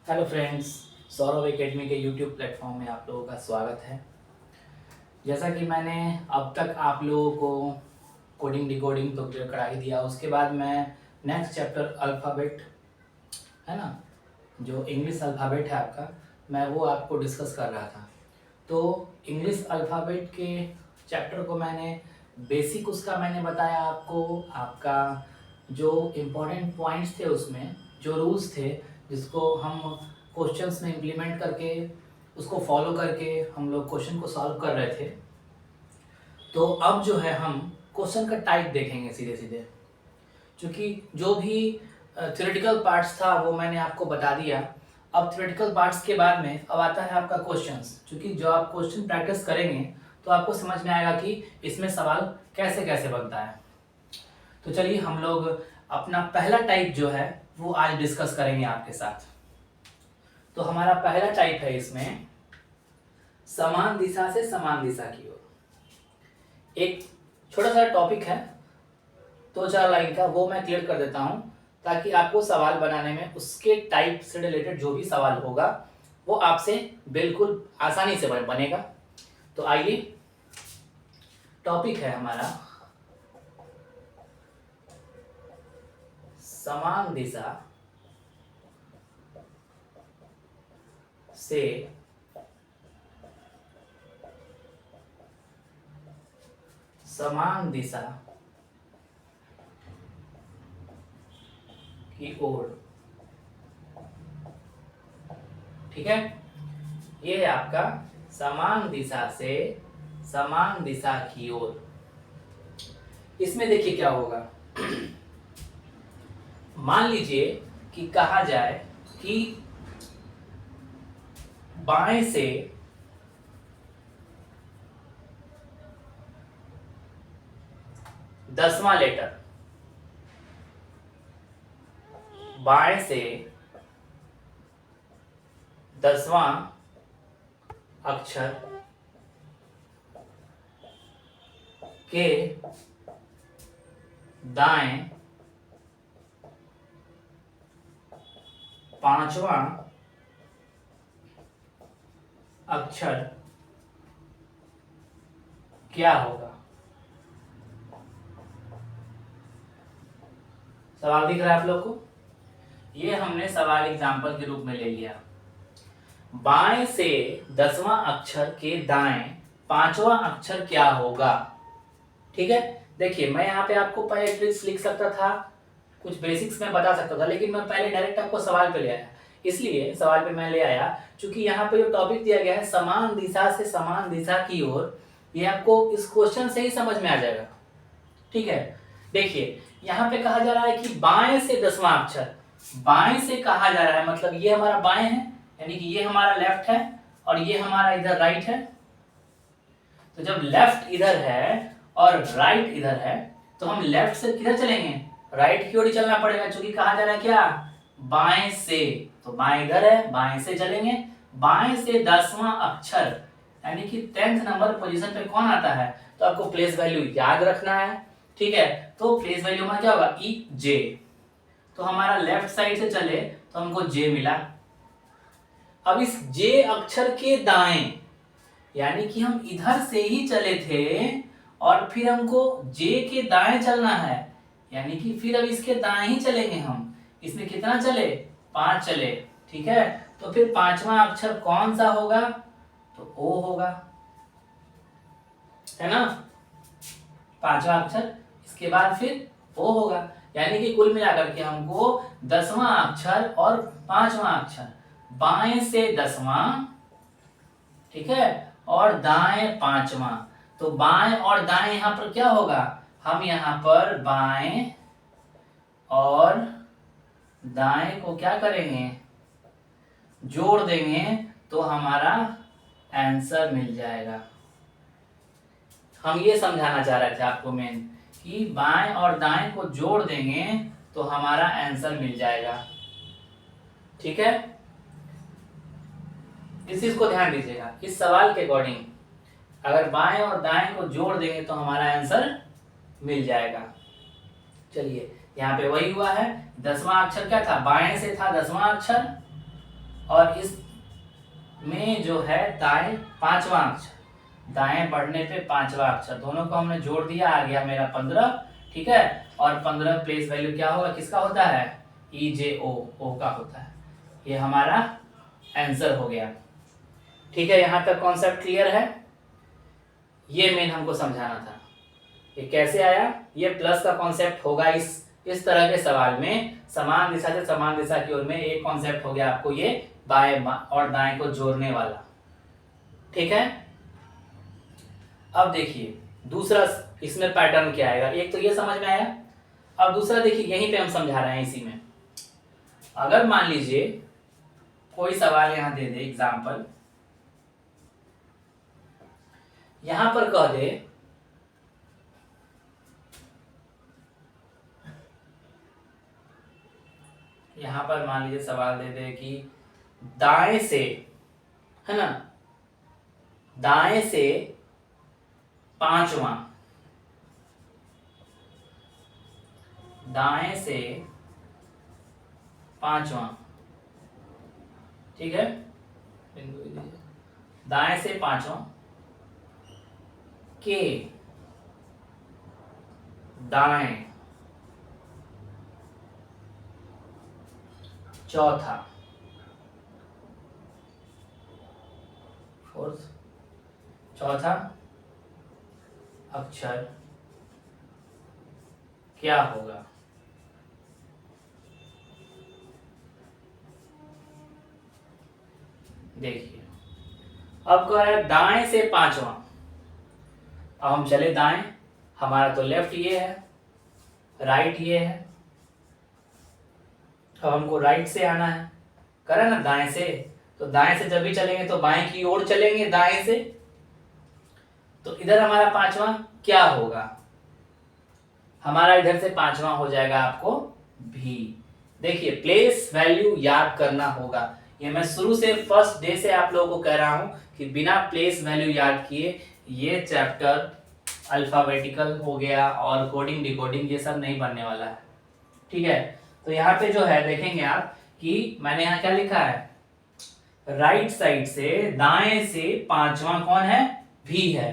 Hello friends, Saurabh academy के YouTube platform में आप लोगों का स्वागत है। जैसा कि मैंने अब तक आप लोगों को कोडिंग डिकोडिंग तो क्लियर करा ही दिया, उसके बाद मैं नेक्स्ट चैप्टर अल्फ़ाबेट है ना, जो इंग्लिश अल्फ़ाबेट है आपका, मैं वो आपको डिस्कस कर रहा था। तो इंग्लिश अल्फ़ाबेट के चैप्टर को मैंने बेसिक उसका मैंने बताया आपको, आपका जो इम्पोर्टेंट पॉइंट्स थे उसमें, जो रूल्स थे जिसको हम क्वेश्चंस में इम्प्लीमेंट करके उसको फॉलो करके हम लोग क्वेश्चन को सॉल्व कर रहे थे। तो अब जो है हम क्वेश्चन का टाइप देखेंगे सीधे सीधे, क्योंकि जो भी थ्योरेटिकल पार्ट्स था वो मैंने आपको बता दिया। अब थ्योरेटिकल पार्ट्स के बाद में अब आता है आपका क्वेश्चंस, क्योंकि जो आप क्वेश्चन प्रैक्टिस करेंगे तो आपको समझ में आएगा कि इसमें सवाल कैसे कैसे बनता है। तो चलिए हम लोग अपना पहला टाइप जो है वो आज डिस्कस करेंगे आपके साथ। तो हमारा पहला टाइप है इसमें समान दिशा से समान दिशा की ओर। एक छोटा सा टॉपिक है, 2-4 लाइन का, वो मैं क्लियर कर देता हूं ताकि आपको सवाल बनाने में उसके टाइप से रिलेटेड जो भी सवाल होगा वो आपसे बिल्कुल आसानी से बनेगा। तो आइए, टॉपिक है हमारा समान दिशा से समान दिशा की ओर। ठीक है, ये है आपका समान दिशा से समान दिशा की ओर। इसमें देखिए क्या होगा। मान लीजिए कि कहा जाए कि बाएं से दसवां लेटर, बाएं से 10वां अक्षर के दाएं 5वां अक्षर क्या होगा। सवाल दिख रहा है आप लोग को? ये हमने सवाल एग्जाम्पल के रूप में ले लिया। बाएं से 10वां अक्षर के दाएं 5वां अक्षर क्या होगा। ठीक है, देखिए मैं यहाँ पे आपको पहले ट्रिक्स लिख सकता था, कुछ बेसिक्स में बता सकता था, लेकिन मैं पहले डायरेक्ट आपको सवाल पे ले आया। इसलिए सवाल पे मैं ले आया क्योंकि यहाँ पे जो टॉपिक दिया गया है समान दिशा से समान दिशा की ओर, ये आपको इस क्वेश्चन से ही समझ में आ जाएगा। ठीक है, देखिए यहाँ पे कहा जा रहा है कि बाएं से 10वां अक्षर, बाएं से कहा जा रहा है मतलब ये हमारा बाएं है, यानी कि ये हमारा लेफ्ट है और ये हमारा इधर राइट है। तो जब लेफ्ट इधर है और राइट इधर है तो हम लेफ्ट से किधर चलेंगे, राइट की ओर ही चलना पड़ेगा, क्योंकि कहा जा रहा है क्या, बाएं से। तो बाएं इधर है, बाएं से चलेंगे। बाएं से 10वां अक्षर यानी कि 10th नंबर पोजीशन पे कौन आता है, तो आपको प्लेस वैल्यू याद रखना है। ठीक है, तो प्लेस वैल्यू में क्या होगा, ई जे। तो हमारा लेफ्ट साइड से चले तो हमको जे मिला। अब इस जे अक्षर के दाएं, यानी कि हम इधर से ही चले थे और फिर हमको जे के दाएं चलना है, यानी कि फिर अब इसके दाएं ही चलेंगे हम। इसमें कितना चले, 5 चले। ठीक है, तो फिर 5वां अक्षर कौन सा होगा, तो ओ होगा, है ना। 5वां अक्षर, इसके बाद फिर ओ होगा, यानी कि कुल मिलाकर के हमको 10वां अक्षर और 5वां अक्षर, बाएं से 10वां, ठीक है, और दाएं 5वां। तो बाएं और दाएं यहां पर क्या होगा, हम यहां पर बाएं और दाएं को क्या करेंगे, जोड़ देंगे, तो हमारा आंसर मिल जाएगा। हम ये समझाना चाह रहे थे आपको मेन, कि बाएं और दाएं को जोड़ देंगे तो हमारा आंसर मिल जाएगा। ठीक है, इस चीज को ध्यान दीजिएगा, इस सवाल के अकॉर्डिंग अगर बाएं और दाएं को जोड़ देंगे तो हमारा आंसर मिल जाएगा। चलिए यहाँ पे वही हुआ है, 10वां अक्षर क्या था, बाएं से था 10वां अक्षर और इस में जो है दाएं पांचवा अक्षर, दाएं बढ़ने पे पांचवा अक्षर, दोनों को हमने जोड़ दिया, आ गया मेरा 15। ठीक है, और 15 प्लेस वैल्यू क्या होगा, किसका होता है, ई जे ओ, ओ का होता है। ये हमारा आंसर हो गया। ठीक है, यहां तक कॉन्सेप्ट क्लियर है। ये मेन हमको समझाना था। ये कैसे आया, ये प्लस का कॉन्सेप्ट होगा इस तरह के सवाल में। समान दिशा से समान दिशा की ओर में एक कॉन्सेप्ट हो गया आपको, ये बाएं और दाएं को जोड़ने वाला। ठीक है, अब देखिए दूसरा इसमें पैटर्न क्या आएगा। एक तो ये समझ में आया, अब दूसरा देखिए यहीं पे हम समझा रहे हैं इसी में। अगर मान लीजिए कोई सवाल यहां दे दे, एग्जाम्पल यहां पर कह दे यहां पर मान लीजिए सवाल दे दे कि दाएं से, है ना, दाएं से पांचवा, दाएं से पांचवा, ठीक है, दाएं से पांचवा के दाएं चौथा, फोर्थ, चौथा अक्षर क्या होगा। देखिए अब कह रहा है दाएं से पांचवा, अब हम चले दाएं, हमारा तो लेफ्ट ये है, राइट ये है, अब हमको राइट से आना है, करा ना दाएं से, तो दाएं से जब भी चलेंगे तो बाएं की ओर चलेंगे दाएं से, तो इधर हमारा पांचवा क्या होगा, हमारा इधर से पांचवा हो जाएगा आपको भी। देखिए प्लेस वैल्यू याद करना होगा, ये मैं शुरू से फर्स्ट डे से आप लोगों को कह रहा हूं कि बिना प्लेस वैल्यू याद किए ये चैप्टर अल्फाबेटिकल हो गया और कोडिंग डिकोडिंग ये सब नहीं बनने वाला है। ठीक है, तो यहाँ पे जो है देखेंगे आप कि मैंने यहाँ क्या लिखा है, राइट साइड से दाएं से पांचवा कौन है, भी है।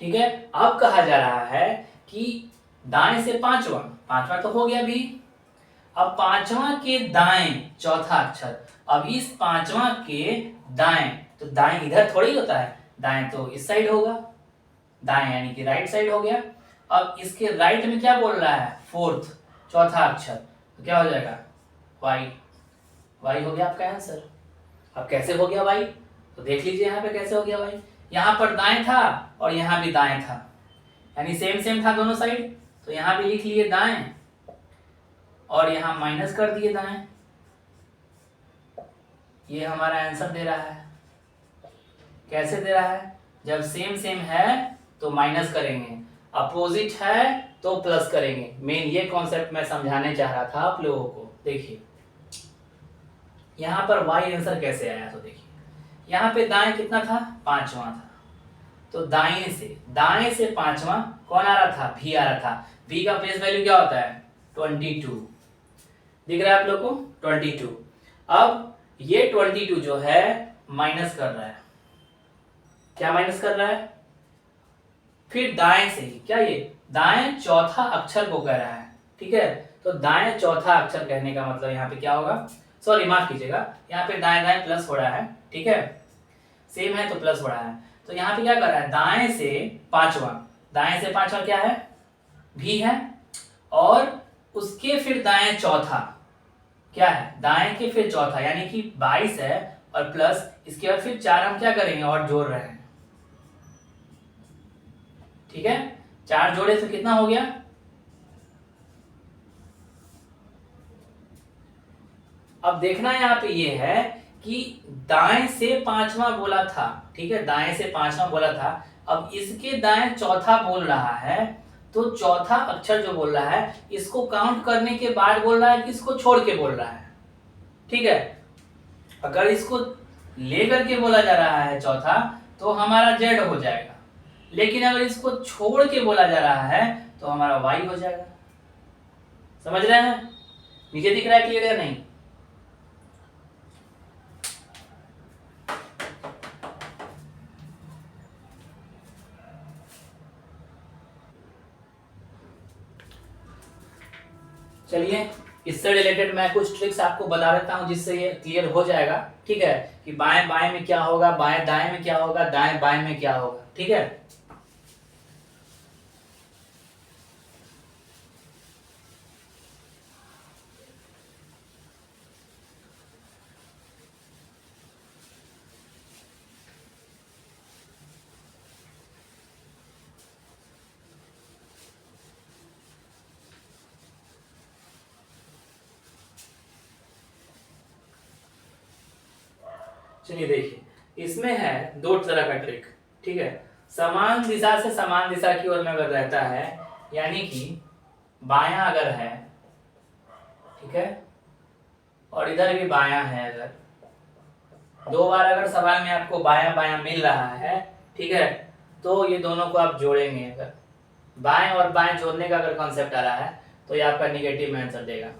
ठीक है, अब कहा जा रहा है कि दाएं से पांचवा, पांचवा तो हो गया भी, अब पांचवा के दाएं चौथा अक्षर, अब इस पांचवा के दाएं, तो दाएं इधर थोड़ी होता है, दाएं तो इस साइड होगा, दाएं यानी कि राइट साइड हो गया। अब इसके राइट में क्या बोल रहा है, फोर्थ चौथा अक्षर, तो क्या हो जाएगा, वाई, वाई हो गया आपका आंसर। अब कैसे हो गया वाई, तो देख लीजिए यहाँ पे कैसे हो गया वाई, यहाँ पर दाएं था और यहाँ भी दाएं था, यानी सेम सेम था दोनों साइड, तो यहाँ भी लिख लिए दाएं और यहाँ माइनस कर दिए दाएं, ये हमारा आंसर दे रहा है। कैसे दे रहा है, जब सेम सेम है तो माइनस करेंगे, अपोजिट है तो प्लस करेंगे। मेन ये कॉन्सेप्ट मैं समझाने चाह रहा था आप लोगों को। देखिए यहाँ पर वाई आंसर कैसे आया, तो देखिए यहाँ पे दाएं कितना था, पांचवा था, तो दाएं से पांचवा कौन आ रहा था, भी आ रहा था। भी का प्लेस वैल्यू क्या होता है, 22, दिख रहा है आप लोग को 22। अब ये 22 जो है माइनस कर रहा है, क्या माइनस कर रहा है, फिर दाएं से ही, क्या ये दाएं चौथा अक्षर को कह रहा है। ठीक है, तो दाएं चौथा अक्षर कहने का मतलब यहाँ पे क्या होगा, सॉरी माफ कीजिएगा, यहाँ पे दाएं दाएं प्लस हो रहा है, ठीक है, सेम है तो प्लस हो रहा है, तो यहाँ पे क्या कर रहा है, दाएं से पांचवा, दाएं से पांचवा क्या है, भी है, और उसके फिर दाएं चौथा क्या है, दाएं के फिर चौथा, यानी कि 22 है और प्लस इसके बाद फिर 4 हम क्या करेंगे और जोड़ रहे हैं। ठीक है, 4 जोड़े तो कितना हो गया, अब देखना यहाँ पे ये है कि दाएं से पांचवा बोला था, ठीक है, दाएं से पांचवा बोला था, अब इसके दाएं चौथा बोल रहा है, तो चौथा अक्षर जो बोल रहा है इसको काउंट करने के बाद बोल रहा है कि इसको छोड़ के बोल रहा है। ठीक है, अगर इसको लेकर के बोला जा रहा है चौथा तो हमारा जेड हो जाएगा, लेकिन अगर इसको छोड़ के बोला जा रहा है तो हमारा वाई हो जाएगा। समझ रहे हैं, नीचे दिख रहा है क्लियर या नहीं? चलिए इससे रिलेटेड मैं कुछ ट्रिक्स आपको बता देता हूं जिससे ये क्लियर हो जाएगा। ठीक है, कि बाएं बाएं में क्या होगा, बाएं दाएं में क्या होगा, दाएं बाएं में क्या होगा। ठीक है, चलिए देखिए इसमें है दो तरह का ट्रिक। ठीक है, समान दिशा से समान दिशा की ओर में अगर रहता है, यानी कि बायां अगर है, ठीक है, और इधर भी बायां है, अगर दो बार अगर सवाल में आपको बायां बायां मिल रहा है, ठीक है, तो ये दोनों को आप जोड़ेंगे। अगर बाएं और बाएं जोड़ने का अगर कॉन्सेप्ट आ रहा है तो ये आपका निगेटिव में आंसर देगा।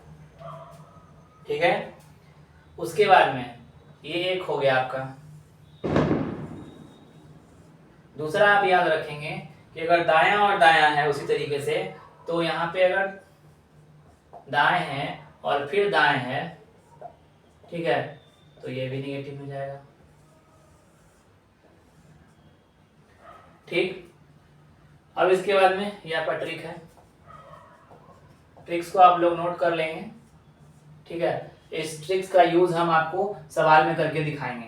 ठीक है, उसके बाद में ये एक हो गया आपका। दूसरा आप याद रखेंगे कि अगर दायां और दायां है उसी तरीके से, तो यहाँ पे अगर दाएं है और फिर दाएं है, ठीक है, तो ये भी निगेटिव में जाएगा। ठीक, अब इसके बाद में ये आपका ट्रिक है, ट्रिक्स को आप लोग नोट कर लेंगे। ठीक है, इस ट्रिक्स का यूज हम आपको सवाल में करके दिखाएंगे।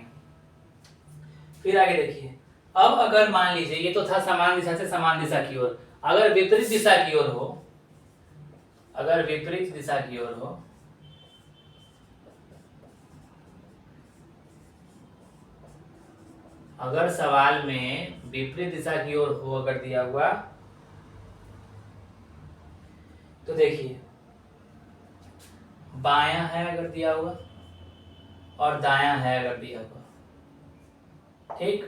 फिर आगे देखिए, अब अगर मान लीजिए ये तो था समान दिशा से समान दिशा की ओर, अगर विपरीत दिशा की ओर हो, अगर विपरीत दिशा की ओर हो, अगर सवाल में विपरीत दिशा की ओर हो अगर दिया हुआ, तो देखिए बायां है अगर दिया हुआ और दायां है अगर दिया हुआ, ठीक,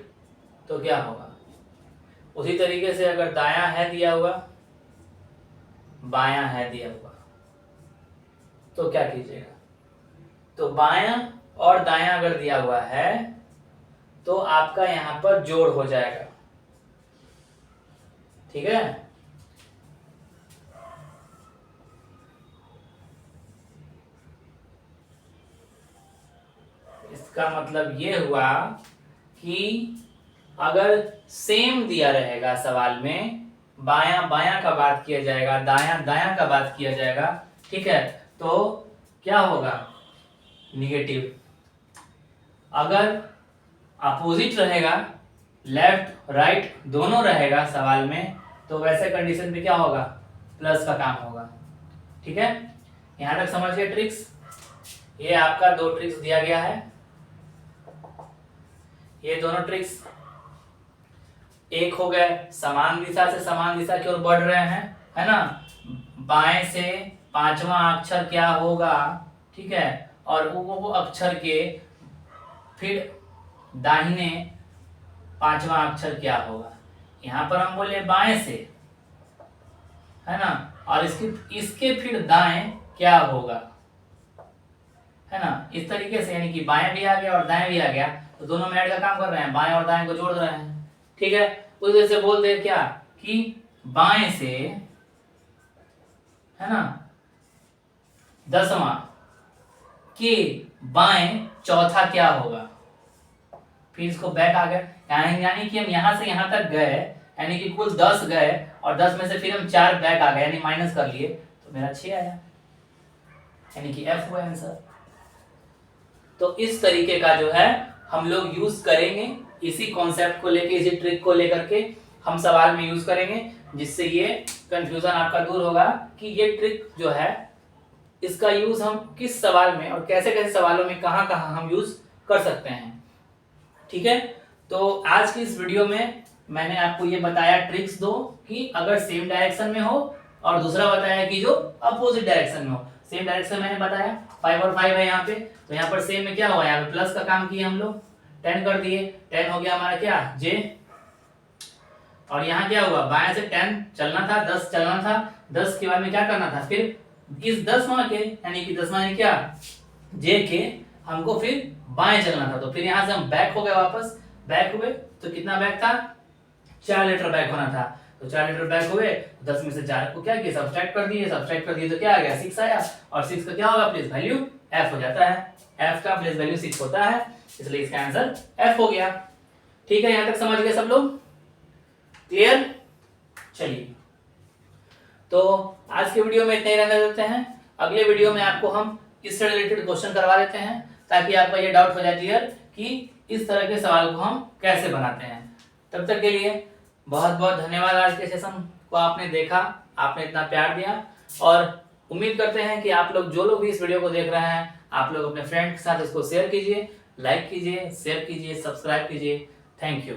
तो क्या होगा? उसी तरीके से अगर दायां है दिया हुआ, बायां है दिया हुआ, तो क्या कीजिएगा? तो बायां और दायां अगर दिया हुआ है तो आपका यहां पर जोड़ हो जाएगा। ठीक है, इसका मतलब ये हुआ कि अगर सेम दिया रहेगा सवाल में, बायां बायां का बात किया जाएगा, दायां दायां का बात किया जाएगा, ठीक है, तो क्या होगा? निगेटिव। अगर अपोजिट रहेगा, लेफ्ट राइट दोनों रहेगा सवाल में, तो वैसे कंडीशन पे क्या होगा? प्लस का काम होगा। ठीक है, यहां तक समझ गए ट्रिक्स? ये आपका दो ट्रिक्स दिया गया है, ये दोनों ट्रिक्स एक हो गए, समान दिशा से समान दिशा की ओर बढ़ रहे हैं, है ना, बाएं से पांचवा अक्षर क्या होगा, ठीक है, और वो अक्षर के फिर दाहिने पांचवा अक्षर क्या होगा। यहां पर हम बोले बाएं से, है ना, और इसके फिर दाएं क्या होगा, है ना, इस तरीके से, यानी कि बाएं भी आ गया और दाएं भी आ गया, तो दोनों में ऐड का काम कर रहे हैं, बाएं और दाएं को जोड़ रहे हैं। ठीक है, उस वजह से बोलते हैं क्या कि बाएं से, है ना, दसवां के बाएं चौथा क्या होगा। फिर इसको बैक आ गए, यानी कि हम यहां से यहां तक गए, यानी कि कुल 10 गए और 10 में से फिर हम 4 बैक आ गए, यानी माइनस कर लिए, तो मेरा 6 आया, यानी कि एफ हुआ आंसर। तो इस तरीके का जो है हम लोग यूज करेंगे, इसी कॉन्सेप्ट को लेके, इसी ट्रिक को लेकर के हम सवाल में यूज करेंगे, जिससे ये कंफ्यूजन आपका दूर होगा कि ये ट्रिक जो है इसका यूज हम किस सवाल में और कैसे कैसे सवालों में कहां कहां हम यूज कर सकते हैं। ठीक है, तो आज की इस वीडियो में मैंने आपको ये बताया ट्रिक्स दो, कि अगर सेम डायरेक्शन में हो, और दूसरा बताया कि जो अपोजिट डायरेक्शन में हो। सेम डायरेक्शन मैंने बताया 5 और 5 है यहाँ पे, तो यहाँ पर सेम में क्या हुआ, यहाँ पे प्लस का काम किए हम लोग, 10 कर दिए, 10 हो गया हमारा क्या, जे, और यहाँ क्या हुआ, बाएं से 10 चलना था, 10 चलना था, 10 के बाद में क्या करना था, फिर इस 10वां के यानी कि 10वां यानी क्या जे के हमको फिर बाएं चलना था, तो फिर यहां से हम बैक हो गए, वापस बैक हुए तो कितना बैक था 4 लीटर बैक होना था, तो 4 लीटर बैक हुए, 10 में से 4 को क्या किया सब्ट्रैक्ट कर दिए तो क्या आ गया 6 आया, और 6 का क्या होगा प्लेस वैल्यू f हो जाता है, f का प्लेस वैल्यू 6 होता है, इसलिए इसका आंसर f हो गया। ठीक है, यहां तक समझ गए सब लोग, क्लियर। चलिए तो आज के वीडियो में इतना ही रहने देते हैं, अगले वीडियो में आपको हम इससे रिलेटेड क्वेश्चन करवा देते हैं ताकि आपका ये डाउट हो जाए क्लियर कि इस तरह के सवाल को हम कैसे बनाते हैं। तब तक के लिए बहुत बहुत धन्यवाद, आज के सेशन को आपने देखा, आपने इतना प्यार दिया, और उम्मीद करते हैं कि आप लोग जो लोग भी इस वीडियो को देख रहे हैं आप लोग अपने फ्रेंड के साथ इसको शेयर कीजिए, लाइक कीजिए, शेयर कीजिए, सब्सक्राइब कीजिए। Thank you.